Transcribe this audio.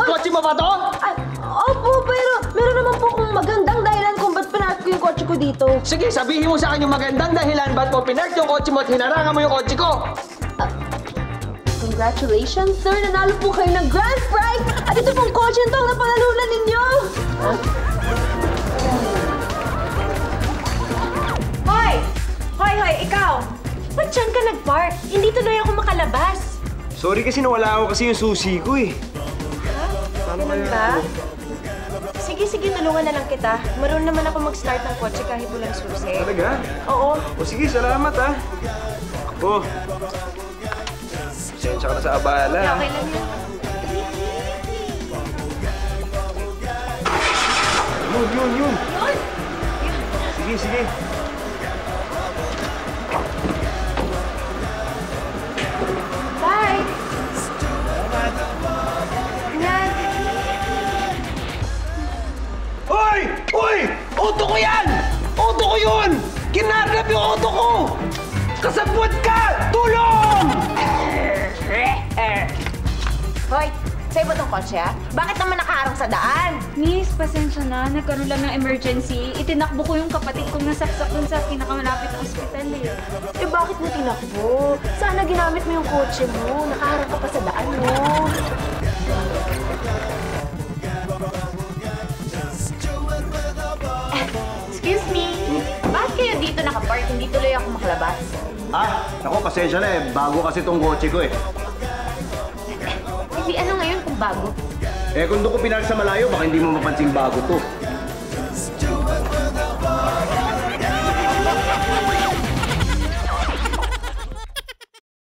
Kotse mo ba to? Opo, pero meron naman po kung magandang dahilan kung ba't pinark ko yung kotse ko dito. Sige, sabihin mo sa akin yung magandang dahilan ba't mo pinark yung kotse mo at hinarangan mo yung kotse ko. Congratulations, sir! Nanalo po kayo ng grand prize! At ito pong kotse ito ang napanalunan ninyo! Hoy! Hoy, ikaw! Ba't dyan ka nag-park? Hindi tuloy ako makalabas. Sorry kasi nawala ako kasi yung susi ko eh. Ganun ba? Sige, tulungan na lang kita. Marunong naman ako mag-start ng kotse kahit walang susi. Talaga? Oo. O sige, salamat ah. Ako. Sensya ka na sa abala. Okay lang yun. Yun. Sige. Bye! Ingat! Uy! Auto ko yan! Auto ko yun! Kinarnap yung auto ko! Kasabwat ka! Tulong! Hoy! Sa'yo ba itong kotse, ha? Bakit naman nakaharang sa daan? Miss, pasensya na. Nagkaroon lang ng emergency. Itinakbo ko yung kapatid kong nasaksak dun sa pinakamalapit na ospital eh. Eh, bakit mo tinakbo? Sana ginamit mo yung kotse mo. Nakaharap ka pa sa daan mo. Excuse me. Bakit kayo dito nakapark? Hindi tuloy ako makalabas. Ako, pasensya na eh. Bago kasi tong kotse ko eh. Hindi, ano ngayon kung bago? Eh kung doon ko pinark sa malayo, baka hindi mo mapansing bago to.